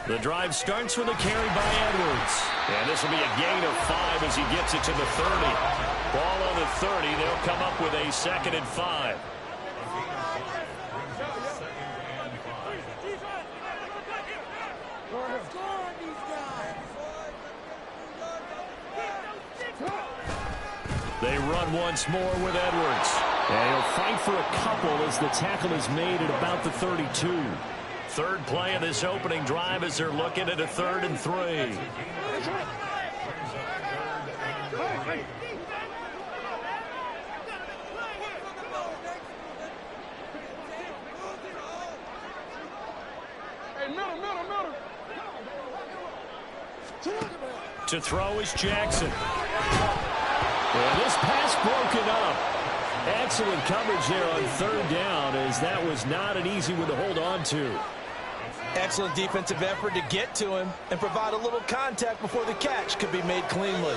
The drive starts with a carry by Edwards. And this will be a gain of 5 as he gets it to the 30. Ball on the 30. They'll come up with a 2nd and 5. They run once more with Edwards. And he'll fight for a couple as the tackle is made at about the 32. Third play of this opening drive as they're looking at a 3rd and 3. To throw is Jackson. And this pass broken up. Excellent coverage there on 3rd down, as that was not an easy one to hold on to. Excellent defensive effort to get to him and provide a little contact before the catch could be made cleanly.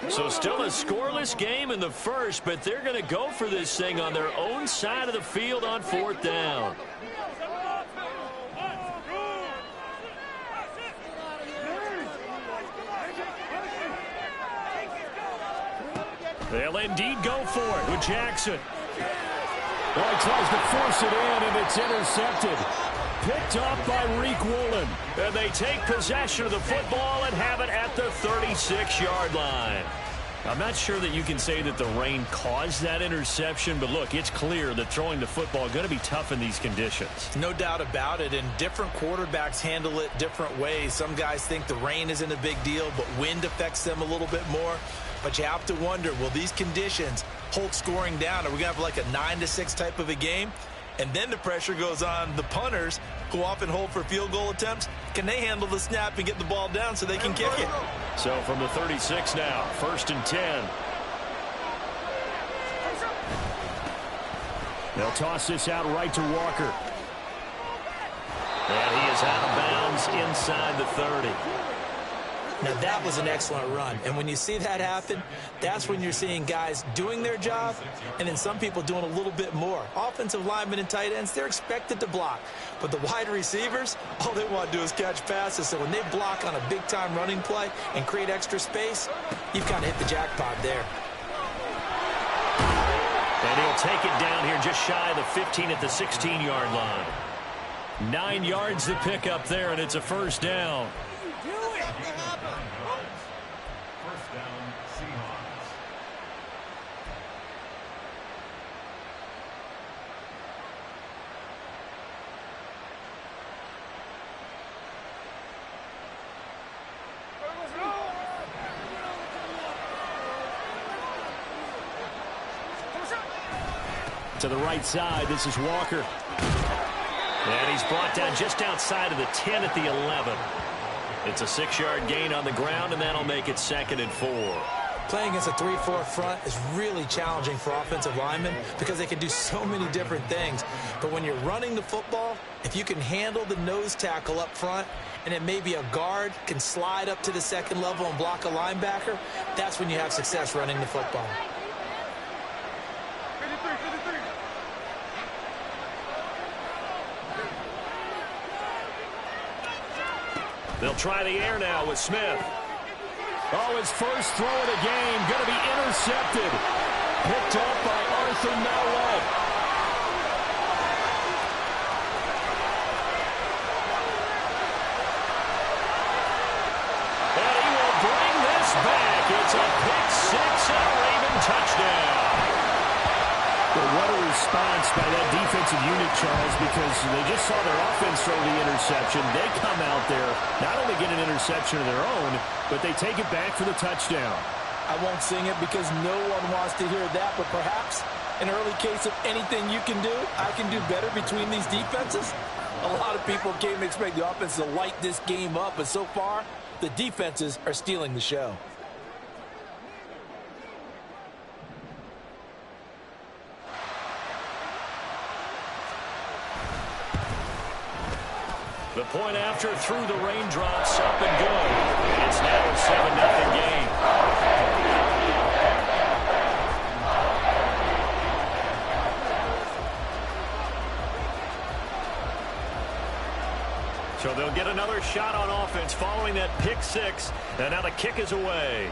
So still a scoreless game in the first, but they're going to go for this thing on their own side of the field on 4th down. They'll indeed go for it with Jackson. Well, he tries to force it in, and it's intercepted. Picked off by Reek Woolen. And they take possession of the football and have it at the 36-yard line. I'm not sure that you can say that the rain caused that interception, but look, it's clear that throwing the football is going to be tough in these conditions. No doubt about it, and different quarterbacks handle it different ways. Some guys think the rain isn't a big deal, but wind affects them a little bit more. But you have to wonder, will these conditions hold scoring down? Are we going to have like a 9-6 type of a game? And then the pressure goes on the punters, who often hold for field goal attempts. Can they handle the snap and get the ball down so they can kick it? So from the 36 now, 1st and 10. They'll toss this out right to Walker. And he is out of bounds inside the 30. Now, that was an excellent run. And when you see that happen, that's when you're seeing guys doing their job and then some people doing a little bit more. Offensive linemen and tight ends, they're expected to block. But the wide receivers, all they want to do is catch passes. So when they block on a big-time running play and create extra space, you've kind of hit the jackpot there. And he'll take it down here just shy of the 15 at the 16-yard line. 9 yards to pick up there, and it's a 1st down. To the right side, this is Walker. And he's brought down just outside of the 10 at the 11. It's a 6-yard gain on the ground, and that'll make it 2nd and 4. Playing against a 3-4 front is really challenging for offensive linemen because they can do so many different things. But when you're running the football, if you can handle the nose tackle up front, and then maybe a guard can slide up to the 2nd level and block a linebacker, that's when you have success running the football. They'll try the air now with Smith. Oh, his first throw of the game, going to be intercepted. Picked up by Arthur Mallett. And he will bring this back. It's a pick 6 and a Raven touchdown. Well, what a response by that defensive unit, Charles, because they just saw their offense throw the interception. They come out there, not only get an interception of their own, but they take it back for the touchdown. I won't sing it because no one wants to hear that, but perhaps an early case of anything you can do, I can do better between these defenses. A lot of people came to expect the offense to light this game up, but so far, the defenses are stealing the show. The point after through the raindrops, up and good. It's now a 7-0 game. So they'll get another shot on offense following that pick six. And now the kick is away.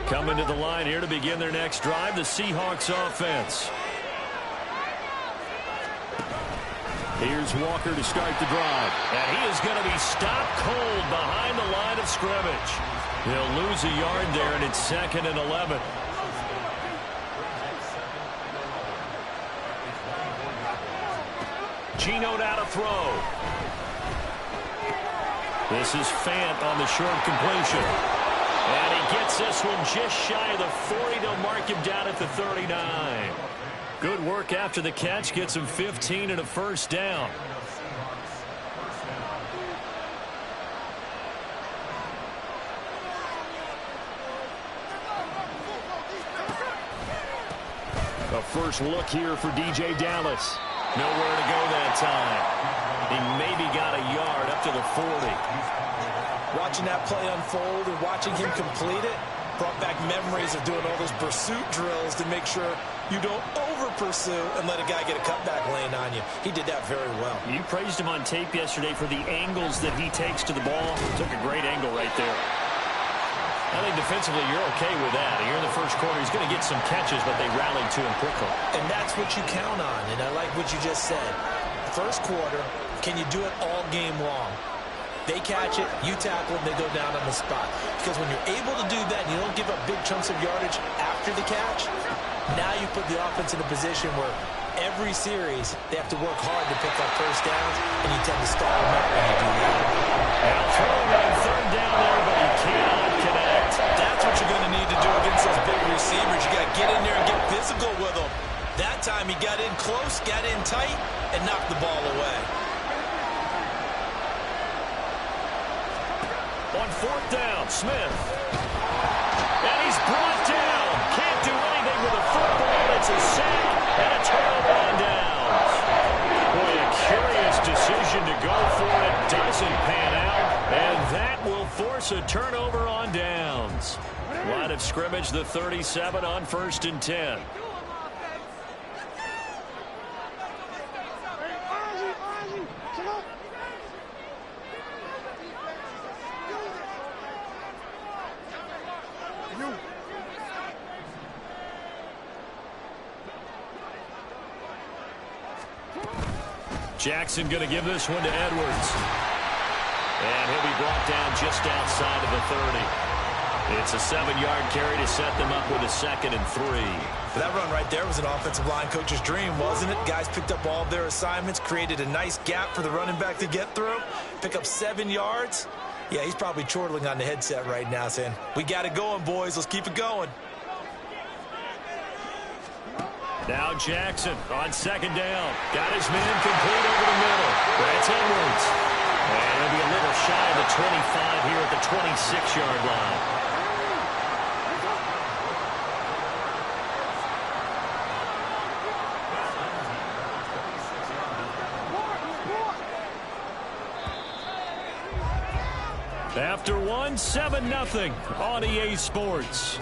Coming to the line here to begin their next drive, the Seahawks offense. Here's Walker to start the drive. And he is going to be stopped cold behind the line of scrimmage. He'll lose a yard there, and it's 2nd and 11. Geno now to throw. This is Fant on the short completion. And he gets this one just shy of the 40. They'll mark him down at the 39. Good work after the catch. Gets him 15 and a first down. A first look here for DJ Dallas. Nowhere to go that time. He maybe got a yard up to the 40. Watching that play unfold and watching him complete it brought back memories of doing all those pursuit drills to make sure you don't over-pursue and let a guy get a cutback lane on you. He did that very well. You praised him on tape yesterday for the angles that he takes to the ball. Took a great angle right there. I think defensively you're okay with that. Here in the first quarter, he's going to get some catches, but they rallied to him quickly. And that's what you count on, and I like what you just said. First quarter, can you do it all game long? They catch it, you tackle it, they go down on the spot. Because when you're able to do that and you don't give up big chunks of yardage after the catch, now you put the offense in a position where every series they have to work hard to pick up first downs, and you tend to stall them out when you do that. Now throwing on 3rd down there, but he cannot connect. That's what you're going to need to do against those big receivers. You got to get in there and get physical with them. That time he got in close, got in tight, and knocked the ball away. On 4th down, Smith. And he's brought down. Can't do anything with a football. It's a sack and a turnover on downs. Boy, a curious decision to go for it. Doesn't pan out. And that will force a turnover on downs. Line of scrimmage, the 37 on 1st and 10. Jackson going to give this one to Edwards. And he'll be brought down just outside of the 30. It's a 7-yard carry to set them up with a 2nd and 3. That run right there was an offensive line coach's dream, wasn't it? Guys picked up all of their assignments, created a nice gap for the running back to get through, pick up 7 yards. Yeah, he's probably chortling on the headset right now saying, we got it going, boys. Let's keep it going. Now Jackson on 2nd down. Got his man complete over the middle. That's Edwards. And he'll be a little shy of the 25 here at the 26-yard line. After one, 7-0 on EA Sports.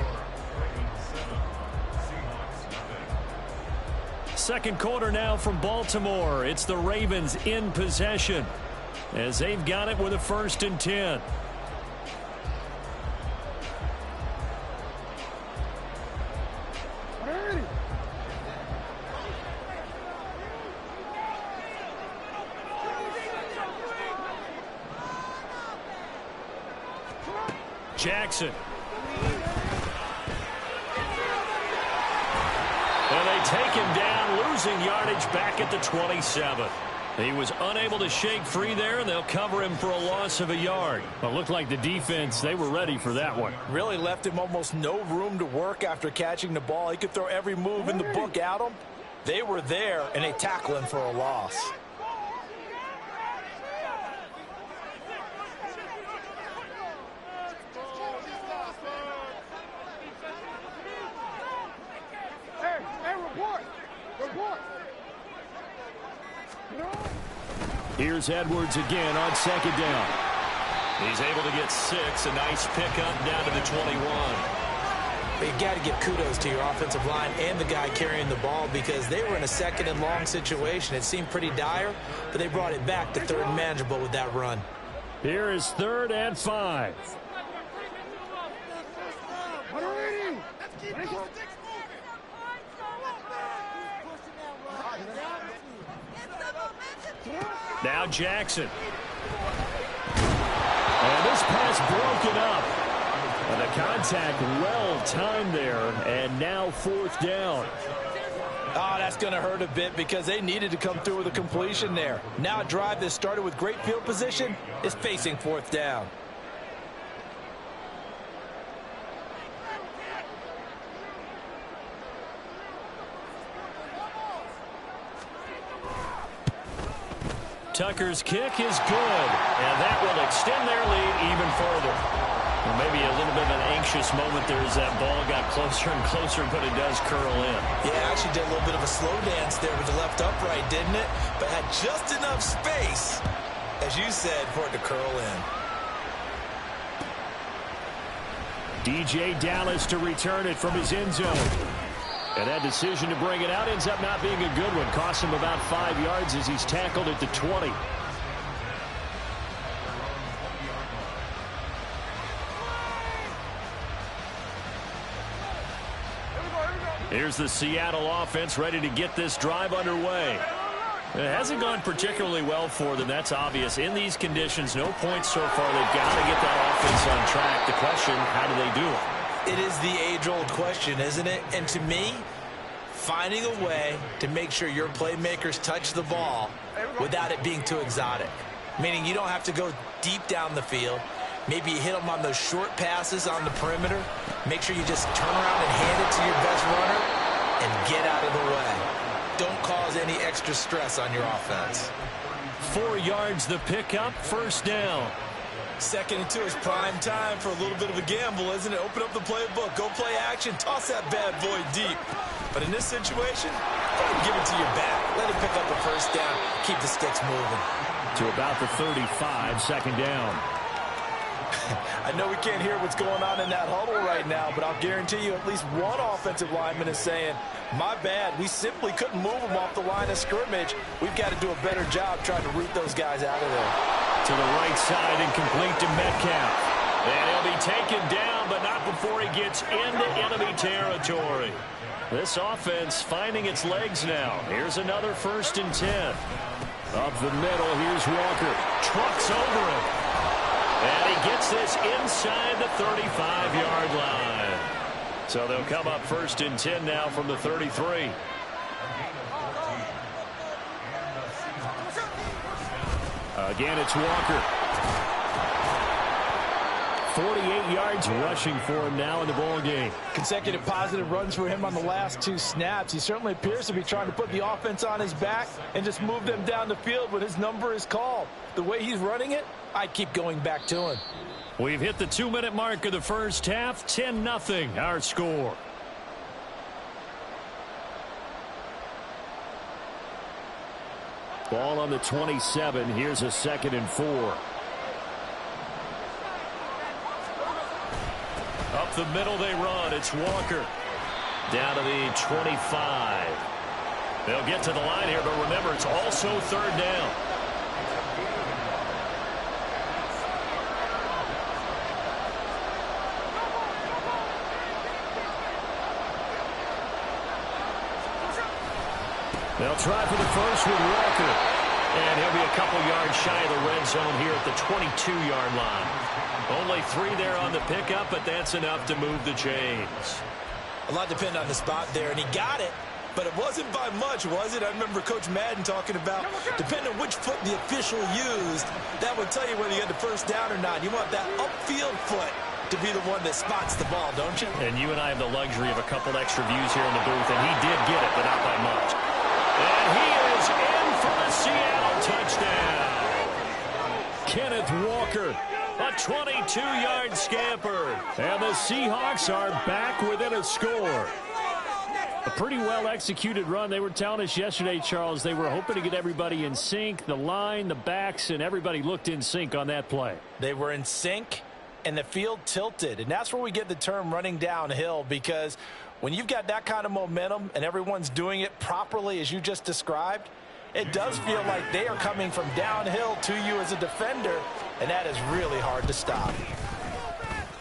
Second quarter now from Baltimore. It's the Ravens in possession as they've got it with a 1st and 10. Jackson. And they take him down, losing yardage back at the 27. He was unable to shake free there, and they'll cover him for a loss of a yard. Well, it looked like the defense, they were ready for that one. Really left him almost no room to work after catching the ball. He could throw every move in the book at him. They were there, and they tackle him for a loss. Here's Edwards again on second down. He's able to get 6. A nice pickup down to the 21. You've got to give kudos to your offensive line and the guy carrying the ball because they were in a second and long situation. It seemed pretty dire, but they brought it back to third and manageable with that run. Here is 3rd and 5. Now Jackson. And this pass broken up. And the contact well timed there, and now 4th down. Oh, that's going to hurt a bit because they needed to come through with a completion there. Now a drive that started with great field position is facing 4th down. Tucker's kick is good, and that will extend their lead even further. Well, maybe a little bit of an anxious moment there as that ball got closer and closer, but it does curl in. Yeah, actually did a little bit of a slow dance there with the left upright, didn't it? But had just enough space, as you said, for it to curl in. DJ Dallas to return it from his end zone. And that decision to bring it out ends up not being a good one. Costs him about 5 yards as he's tackled at the 20. Here's the Seattle offense ready to get this drive underway. It hasn't gone particularly well for them. That's obvious. In these conditions, no points so far. They've got to get that offense on track. The question, how do they do it? It is the age-old question, isn't it? And to me, finding a way to make sure your playmakers touch the ball without it being too exotic. Meaning you don't have to go deep down the field. Maybe you hit them on those short passes on the perimeter. Make sure you just turn around and hand it to your best runner and get out of the way. Don't cause any extra stress on your offense. 4 yards the pickup, 1st down. 2nd and 2 is prime time for a little bit of a gamble, isn't it? Open up the playbook, go play action, toss that bad boy deep. But in this situation, go ahead and give it to your back. Let him pick up a 1st down, keep the sticks moving. To about the 35, 2nd down. I know we can't hear what's going on in that huddle right now, but I'll guarantee you at least one offensive lineman is saying, my bad, we simply couldn't move them off the line of scrimmage. We've got to do a better job trying to root those guys out of there. To the right side and complete to Metcalf. And he'll be taken down, but not before he gets into enemy territory. This offense finding its legs now. Here's another 1st and 10. Up the middle, here's Walker. Trucks over him. And he gets this inside the 35-yard line. So they'll come up 1st and 10 now from the 33. Again, it's Walker. 48 yards rushing for him now in the ball game. Consecutive positive runs for him on the last 2 snaps. He certainly appears to be trying to put the offense on his back and just move them down the field when his number is called. The way he's running it, I'd keep going back to him. We've hit the 2-minute mark of the 1st half. 10-0 our score. Ball on the 27. Here's a 2nd and 4. Up the middle they run. It's Walker. Down to the 25. They'll get to the line here, but remember, it's also 3rd down. They'll try for the first with Walker. And he'll be a couple yards shy of the red zone here at the 22-yard line. Only 3 there on the pickup, but that's enough to move the chains. A lot depend on the spot there, and he got it, but it wasn't by much, was it? I remember Coach Madden talking about, depending on which foot the official used, that would tell you whether you had the 1st down or not. You want that upfield foot to be the one that spots the ball, don't you? And you and I have the luxury of a couple extra views here in the booth, and he did get it, but not by much. And he is in for the Seattle touchdown. Kenneth Walker, a 22-yard scamper. And the Seahawks are back within a score. A pretty well-executed run. They were telling us yesterday, Charles, they were hoping to get everybody in sync, the line, the backs, and everybody looked in sync on that play. They were in sync, and the field tilted. And that's where we get the term running downhill, because when you've got that kind of momentum and everyone's doing it properly as you just described, it does feel like they are coming from downhill to you as a defender, and that is really hard to stop.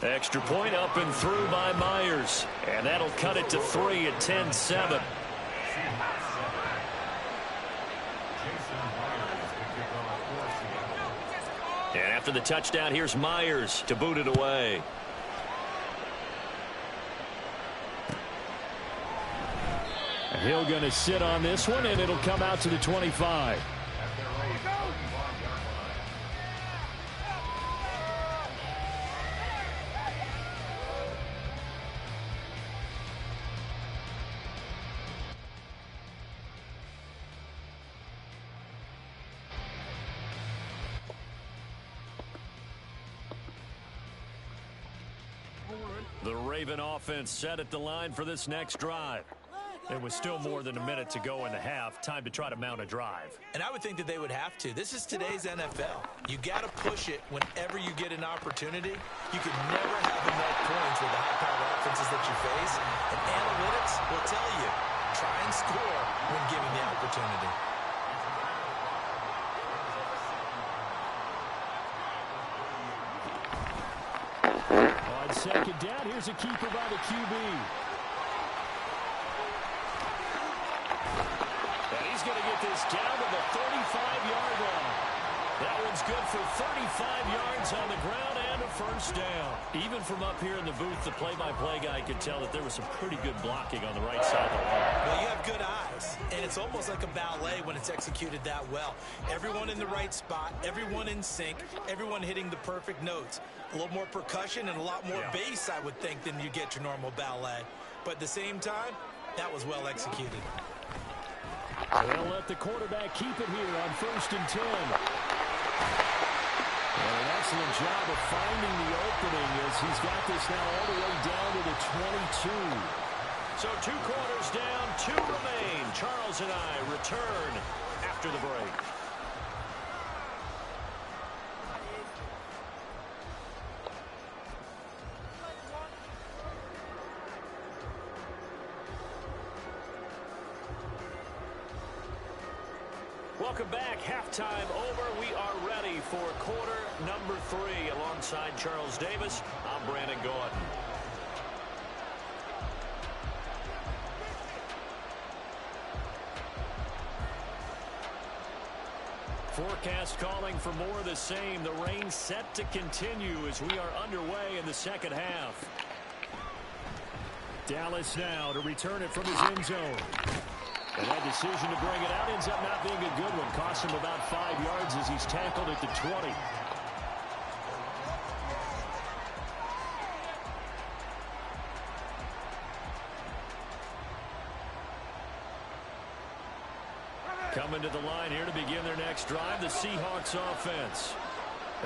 Extra point up and through by Myers. And that'll cut it to 3 at 10-7. And after the touchdown, here's Myers to boot it away. Hill going to sit on this one, and it'll come out to the 25. The Raven offense set at the line for this next drive. There was still more than a minute to go in the half. Time to try to mount a drive. And I would think that they would have to. This is today's NFL. You got to push it whenever you get an opportunity. You can never have enough points with the high-powered offenses that you face. And analytics will tell you, try and score when given the opportunity. On second down, here's a keeper by the QB. He's going to get this down to the 35-yard line. That one's good for 35 yards on the ground and a first down. Even from up here in the booth, the play-by-play guy could tell that there was some pretty good blocking on the right side of the line. Well, you have good eyes, and it's almost like a ballet when it's executed that well. Everyone in the right spot, everyone in sync, everyone hitting the perfect notes. A little more percussion and a lot more bass, I would think, than you get your normal ballet. But at the same time, that was well executed. They'll let the quarterback keep it here on 1st and 10. And an excellent job of finding the opening as he's got this now all the way down to the 22. So 2 quarters down, 2 remain. Charles and I return after the break. Welcome back. Halftime over. We are ready for quarter number 3. Alongside Charles Davis, I'm Brandon Gordon. Forecast calling for more of the same. The rain set to continue as we are underway in the second half. Dallas now to return it from his end zone. And that decision to bring it out ends up not being a good one. Cost him about 5 yards as he's tackled at the 20. Coming to the line here to begin their next drive, the Seahawks offense.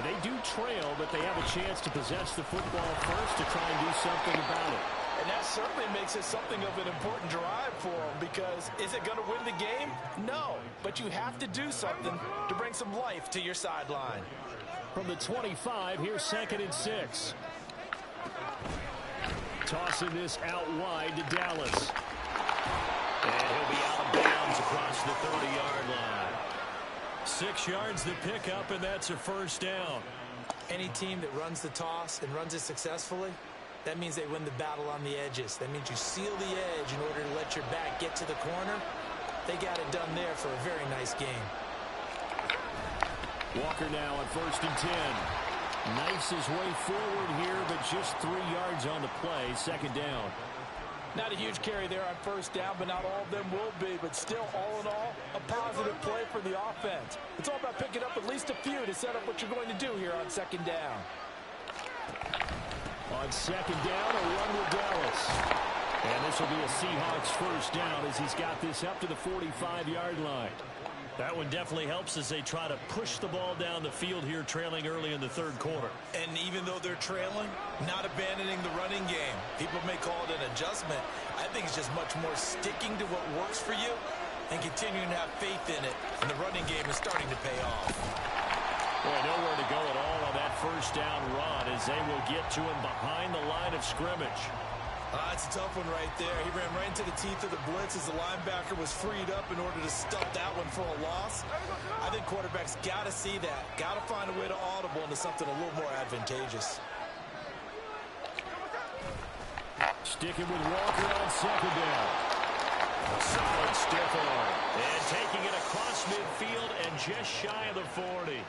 They do trail, but they have a chance to possess the football first to try and do something about it. And that certainly makes it something of an important drive for them, because is it going to win the game? No, but you have to do something to bring some life to your sideline. From the 25, here's 2nd and 6. Tossing this out wide to Dallas. And he'll be out of bounds across the 30-yard line. 6 yards the pickup, and that's a first down. Any team that runs the toss and runs it successfully, that means they win the battle on the edges. That means you seal the edge in order to let your back get to the corner. They got it done there for a very nice game. Walker now on 1st and 10. Knifes his way forward here, but just 3 yards on the play. 2nd down. Not a huge carry there on 1st down, but not all of them will be. But still, all in all, a positive play for the offense. It's all about picking up at least a few to set up what you're going to do here on 2nd down. On 2nd down, a run with Dallas. And this will be a Seahawks first down as he's got this up to the 45-yard line. That one definitely helps as they try to push the ball down the field here, trailing early in the third quarter. And even though they're trailing, not abandoning the running game. People may call it an adjustment. I think it's just much more sticking to what works for you and continuing to have faith in it. And the running game is starting to pay off. Boy, nowhere to go at all on that first down run as they will get to him behind the line of scrimmage. It's a tough one right there. He ran right into the teeth of the blitz as the linebacker was freed up in order to stuff that one for a loss. I think quarterbacks got to see that. Got to find a way to audible into something a little more advantageous. Sticking with Walker on second down. A solid stiff arm. And taking it across midfield and just shy of the 40.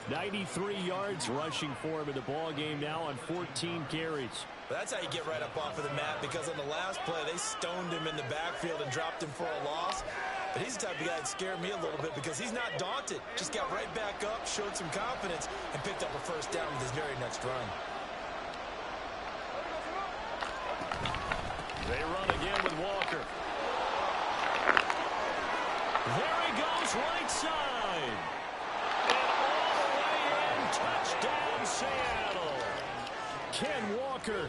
93 yards rushing for him in the ball game now on 14 carries. That's how you get right up off of the mat, because on the last play, they stoned him in the backfield and dropped him for a loss. But he's the type of guy that scared me a little bit because he's not daunted. Just got right back up, showed some confidence, and picked up a first down with his very next run. They run again with Walker. There he goes, right side. And all the way in, touchdown Seattle. Ken Walker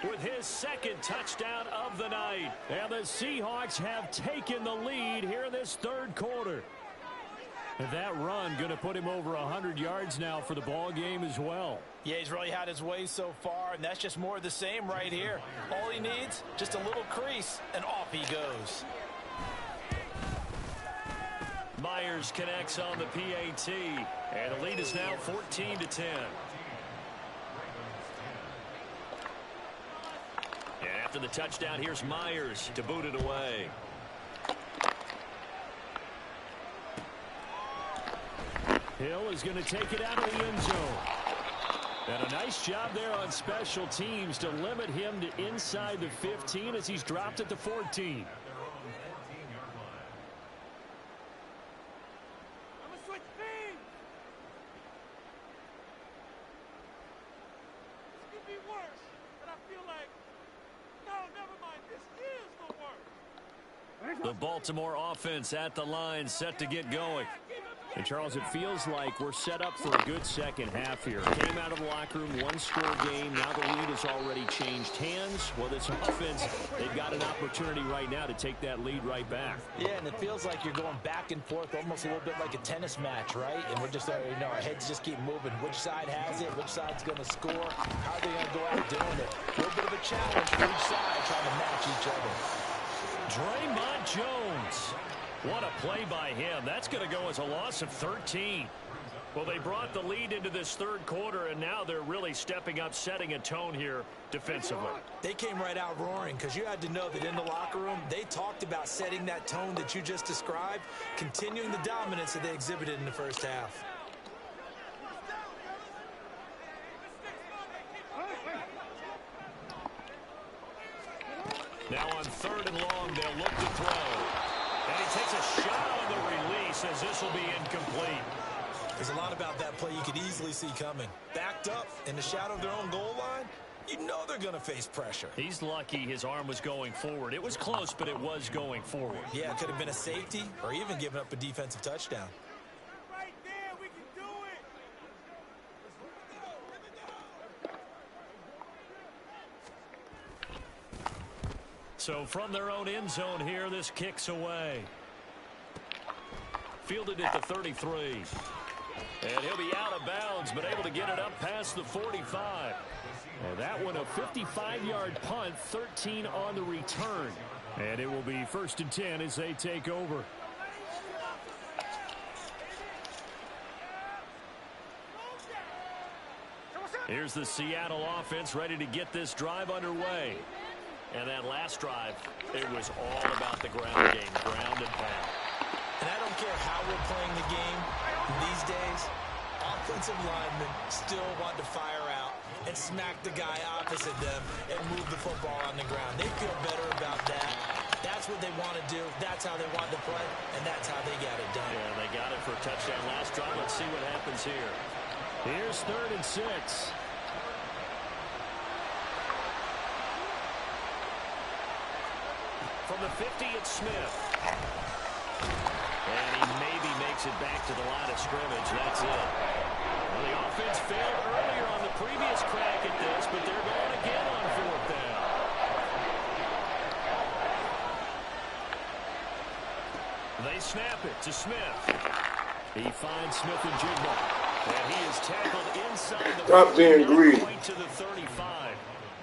with his second touchdown of the night. And the Seahawks have taken the lead here in this third quarter. And that run going to put him over 100 yards now for the ball game as well. Yeah, he's really had his way so far, and that's just more of the same right here. All he needs, just a little crease, and off he goes. Myers connects on the PAT, and the lead is now 14-10. And after the touchdown, here's Myers to boot it away. Hill is going to take it out of the end zone. And a nice job there on special teams to limit him to inside the 15 as he's dropped at the 14. The Baltimore offense at the line, set to get going. And, Charles, it feels like we're set up for a good second half here. Came out of the locker room, one-score game. Now the lead has already changed hands. Well, this offense, they've got an opportunity right now to take that lead right back. Yeah, and it feels like you're going back and forth, almost a little bit like a tennis match, right? And we're just, our heads just keep moving. Which side has it? Which side's going to score? How are they going to go out doing it? A little bit of a challenge for each side, trying to match each other. Draymond Jones. What a play by him. That's going to go as a loss of 13. Well, they brought the lead into this third quarter, and now they're really stepping up, setting a tone here defensively. They came right out roaring because you had to know that in the locker room, they talked about setting that tone that you just described, continuing the dominance that they exhibited in the first half. Now on third and long, they'll look to throw. And he takes a shot on the release as this will be incomplete. There's a lot about that play you could easily see coming. Backed up in the shadow of their own goal line, you know they're going to face pressure. He's lucky his arm was going forward. It was close, but it was going forward. Yeah, it could have been a safety or even given up a defensive touchdown. Right there, we can do it. So from their own end zone here, this kicks away. Fielded at the 33. And he'll be out of bounds, but able to get it up past the 45. And that one a 55-yard punt, 13 on the return. And it will be 1st and 10 as they take over. Here's the Seattle offense ready to get this drive underway. And that last drive, it was all about the ground game, ground and pound. And I don't care how we're playing the game these days, offensive linemen still want to fire out and smack the guy opposite them and move the football on the ground. They feel better about that. That's what they want to do. That's how they want to play, and that's how they got it done. Yeah, they got it for a touchdown last drive. Let's see what happens here. Here's 3rd and 6. From the 50, it's Smith. And he maybe it back to the line of scrimmage. That's it. Well, the offense failed earlier on the previous crack at this, but they're going again on fourth down. They snap it to Smith. He finds Smith and Jigba. And he is tackled inside the Stop being greedy. to the 35.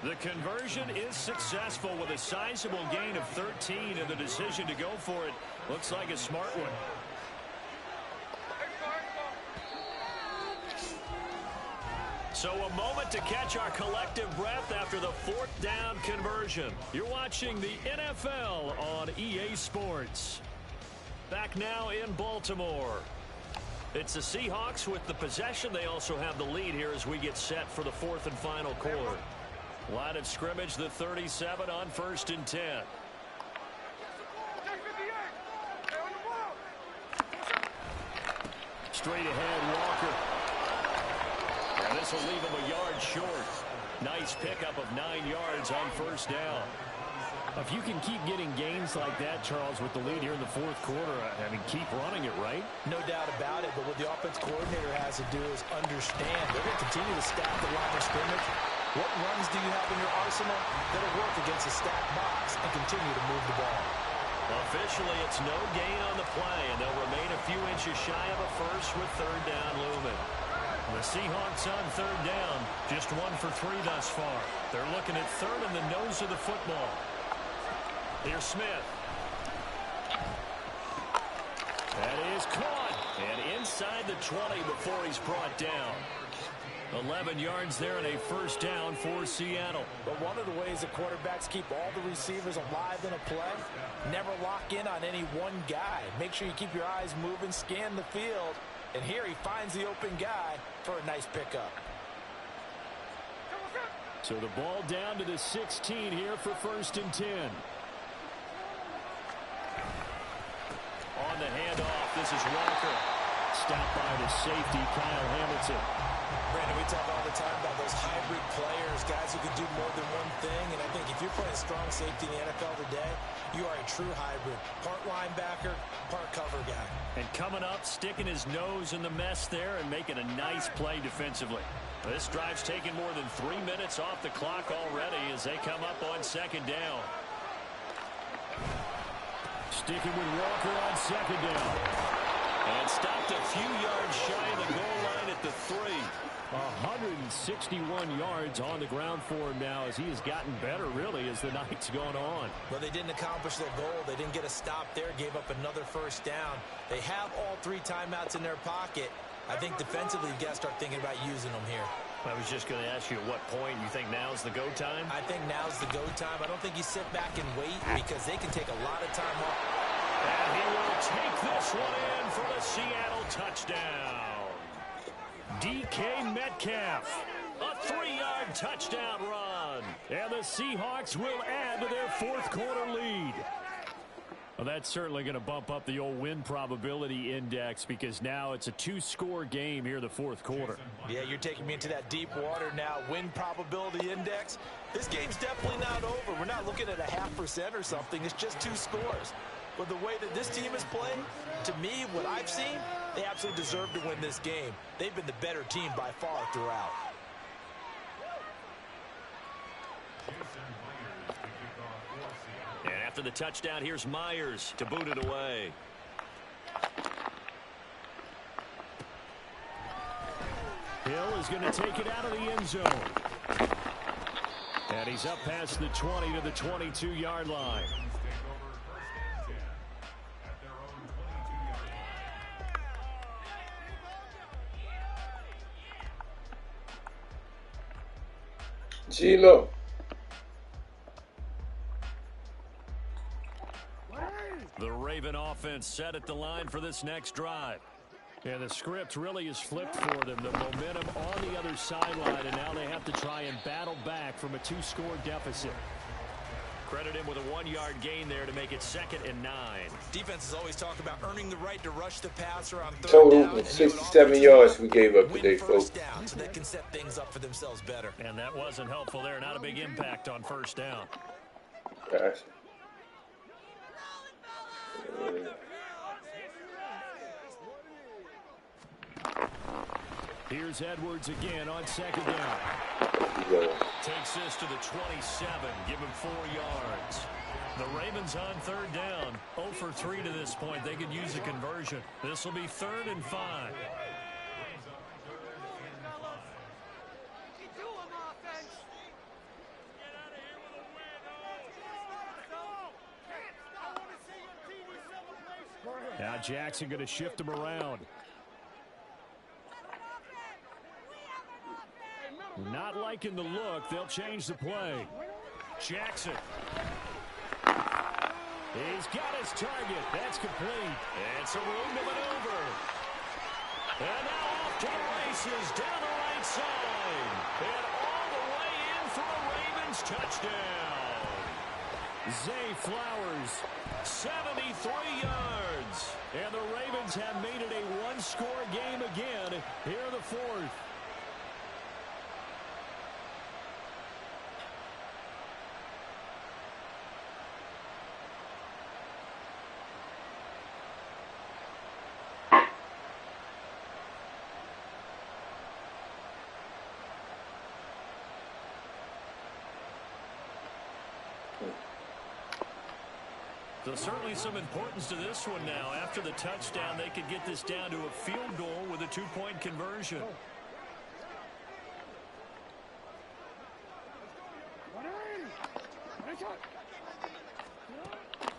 The conversion is successful with a sizable gain of 13, and the decision to go for it looks like a smart one. So a moment to catch our collective breath after the fourth down conversion. You're watching the NFL on EA Sports. Back now in Baltimore. It's the Seahawks with the possession. They also have the lead here as we get set for the fourth and final quarter. Line of scrimmage, the 37 on 1st and 10. Straight ahead, Walker. And this will leave him a yard short. Nice pickup of 9 yards on 1st down. If you can keep getting gains like that, Charles, with the lead here in the fourth quarter, I mean, keep running it, right? No doubt about it, but what the offense coordinator has to do is understand they're going to continue to stack the line of scrimmage. What runs do you have in your arsenal that'll work against a stacked box and continue to move the ball? Officially, it's no gain on the play, and they'll remain a few inches shy of a first with 3rd down looming. The Seahawks on 3rd down, just 1 for 3 thus far. They're looking at 3rd in the nose of the football. Here's Smith. That is caught. And inside the 20 before he's brought down. 11 yards there and a 1st down for Seattle. But one of the ways that quarterbacks keep all the receivers alive in a play, never lock in on any one guy. Make sure you keep your eyes moving, scan the field. And here he finds the open guy for a nice pickup. So the ball down to the 16 here for 1st and 10. On the handoff, this is Walker. Stopped by the safety, Kyle Hamilton. Brandon, we talk all the time about those hybrid players, guys who can do more than one thing. And I think if you're playing strong safety in the NFL today, you are a true hybrid. Part linebacker, part cover guy. And coming up, sticking his nose in the mess there and making a nice play defensively. This drive's taken more than 3 minutes off the clock already as they come up on 2nd down. Sticking with Walker on 2nd down. And stopped a few yards shy of the goal line at the 3. 161 yards on the ground for him now as he has gotten better, really, as the night's gone on. Well, they didn't accomplish their goal. They didn't get a stop there, gave up another 1st down. They have all 3 timeouts in their pocket. I think defensively, you got to start thinking about using them here. I was just going to ask you at what point you think now's the go time? I think now's the go time. I don't think you sit back and wait because they can take a lot of time off. And he will take this one in for the Seattle touchdown. DK Metcalf, a 3-yard touchdown run. And the Seahawks will add to their 4th quarter lead. Well, that's certainly going to bump up the old win probability index because now it's a 2-score game here in the 4th quarter. Yeah, you're taking me into that deep water now. Win probability index. This game's definitely not over. We're not looking at a 0.5% or something. It's just 2 scores. But the way that this team is playing, to me, what I've seen, they absolutely deserve to win this game. They've been the better team by far throughout. And after the touchdown, here's Myers to boot it away. Hill is going to take it out of the end zone. And he's up past the 20 to the 22-yard line. Gilo. The Raven offense set at the line for this next drive. Yeah, the script really is flipped for them. The momentum on the other sideline, and now they have to try and battle back from a 2-score deficit. Credit him with a 1-yard gain there to make it 2nd and 9. Defenses always talk about earning the right to rush the passer on 3rd Total down. of 67 yards we gave up today, folks. Down, so they can set things up for themselves better. And that wasn't helpful there. Not a big impact on 1st down. Gosh. Here's Edwards again on second down. Takes this to the 27. Give him 4 yards. The Ravens on third down. 0 for 3 to this point. They could use a conversion. This will be 3rd and 5. Now Jackson going to shift him around. Not liking the look. They'll change the play. Jackson. He's got his target. That's complete. It's a room to maneuver. And now off to the races down the right side. And all the way in for a Ravens touchdown. Zay Flowers. 73 yards. And the Ravens have made it a one-score game again here in the 4th. So certainly some importance to this one now. After the touchdown, they could get this down to a field goal with a 2-point conversion.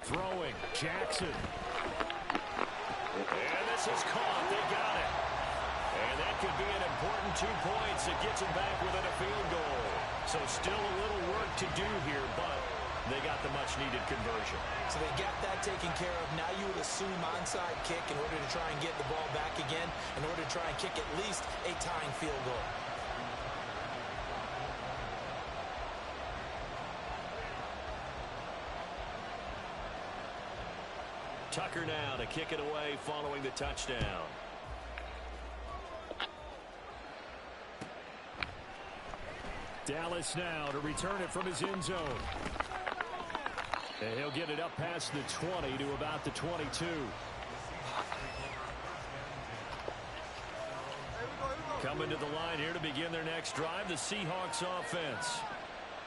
Throwing. Jackson. And this is caught. They got it. And that could be an important 2 points. It gets them back within a field goal. So still a little work to do here, but they got the much-needed conversion. So they got that taken care of. Now you would assume onside kick in order to try and get the ball back again, in order to try and kick at least a tying field goal. Tucker now to kick it away following the touchdown. Dallas now to return it from his end zone. And he'll get it up past the 20 to about the 22. Coming to the line here to begin their next drive, the Seahawks offense.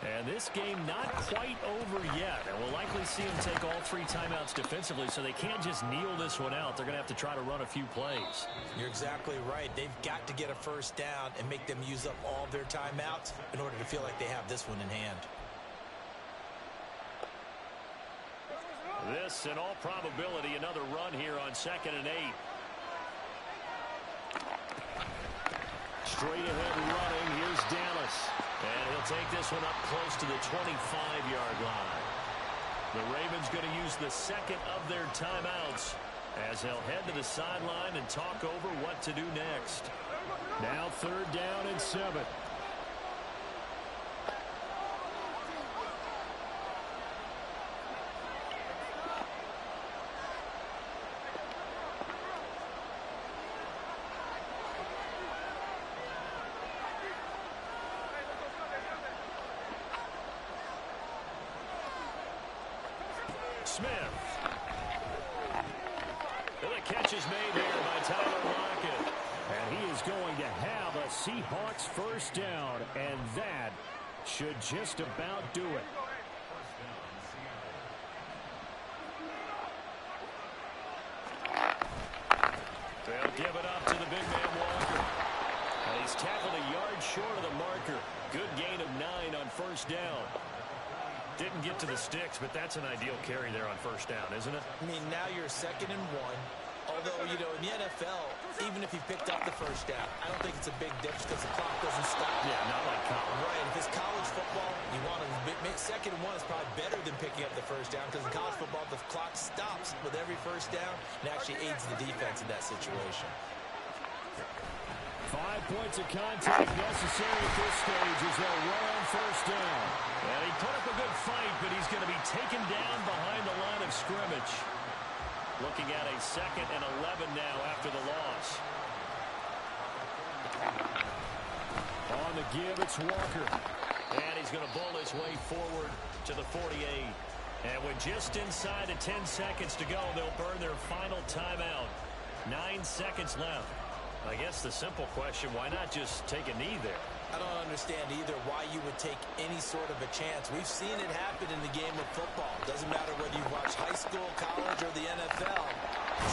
And this game not quite over yet. And we'll likely see them take all 3 timeouts defensively, so they can't just kneel this one out. They're going to have to try to run a few plays. You're exactly right. They've got to get a first down and make them use up all their timeouts in order to feel like they have this one in hand. This, in all probability, another run here on 2nd and 8. Straight ahead running. Here's Dallas. And he'll take this one up close to the 25-yard line. The Ravens going to use the second of their timeouts as they'll head to the sideline and talk over what to do next. Now 3rd down and 7. Smith. And the catch is made here by Tyler Lockett. And he is going to have a Seahawks first down, and that should just about do it. They'll give it up to the big man Walker. And he's tackled a yard short of the marker. Good gain of 9 on first down. Didn't get to the sticks, but that's an ideal carry there on first down, isn't it? I mean, now you're 2nd and 1. Although, you know, in the NFL, even if you picked up the first down, I don't think it's a big difference because the clock doesn't stop. Yeah, not like college. Right. If it's college football, you want to make 2nd and 1 is probably better than picking up the first down because in college football, the clock stops with every first down and actually aids the defense in that situation. 5 points of contact necessary at this stage as they'll run on first down. And he put up a good fight, but he's going to be taken down behind the line of scrimmage. Looking at a 2nd and 11 now after the loss. On the give, it's Walker. And he's going to bowl his way forward to the 48. And with just inside of 10 seconds to go, they'll burn their final timeout. 9 seconds left. I guess the simple question, why not just take a knee there? I don't understand either why you would take any sort of a chance. We've seen it happen in the game of football. Doesn't matter whether you watch high school, college, or the NFL.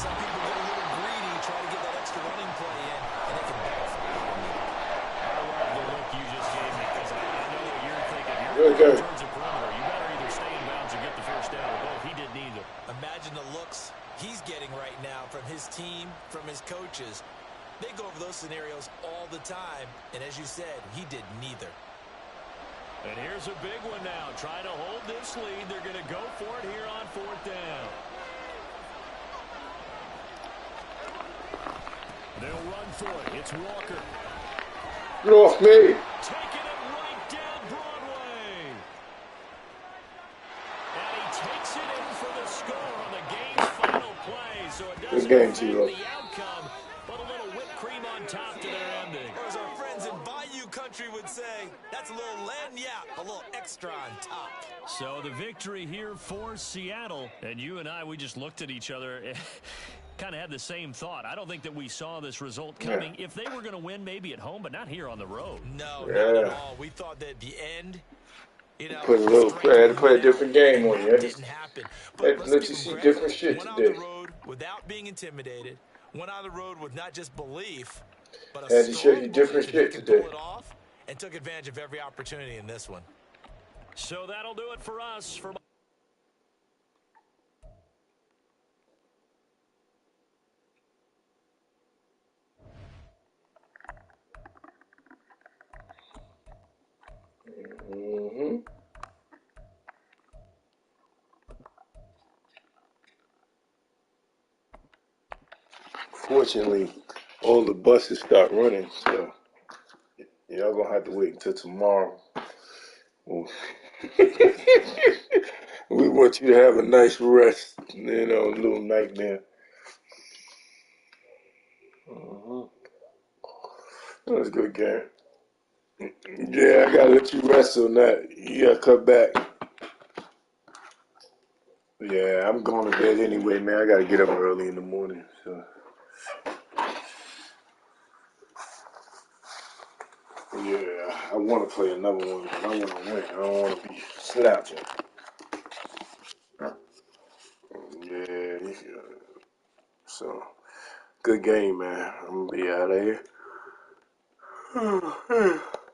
Some people get a little greedy, try to get that extra running play in, and it can backfire on you. I love the look you just gave me because I know what you're thinking. You're Good in game. terms of perimeter. You better either stay in bounds or get the first down or both. He did neither. Imagine the looks he's getting right now from his team, from his coaches. They go over those scenarios all the time, and as you said, he did neither. And here's a big one now. Trying to hold this lead. They're going to go for it here on 4th down. They'll run for it. It's Walker. Get off me. Taking it right down Broadway. And he takes it in for the score on the game's final play. So it doesn't game, affect G-Lo. the outcome, but a little whipped cream on top to their ending. Or as our friends in Bayou Country would say, that's a little lagniappe, a little extra on top. So the victory here for Seattle. And you and I, we just looked at each other. Kind of had the same thought. I don't think that we saw this result coming. Yeah. If they were going to win, maybe at home, but not here on the road. No, Yeah. not at all. We thought that at the end, you know, Put a little had to play a different game on you. that didn't happen. But let's Let give you them see credit. different shit Went on today. the road without being intimidated. Went on the road with not just belief, but a Had to show strong you different belief that they shit could today. pull it off, and took advantage of every opportunity in this one. So that'll do it for us. Mm-hmm. Fortunately, all the buses start running, so y'all gonna have to wait until tomorrow. We want you to have a nice rest, you know, a little nightmare. That was a good game. Yeah, I gotta let you rest on that. You gotta cut back. Yeah, I'm going to bed anyway, man. I gotta get up early in the morning, so. Yeah, I want to play another one, but I want to win. I don't want to be slouching. Yeah. So, good game, man. I'm going to be out of here.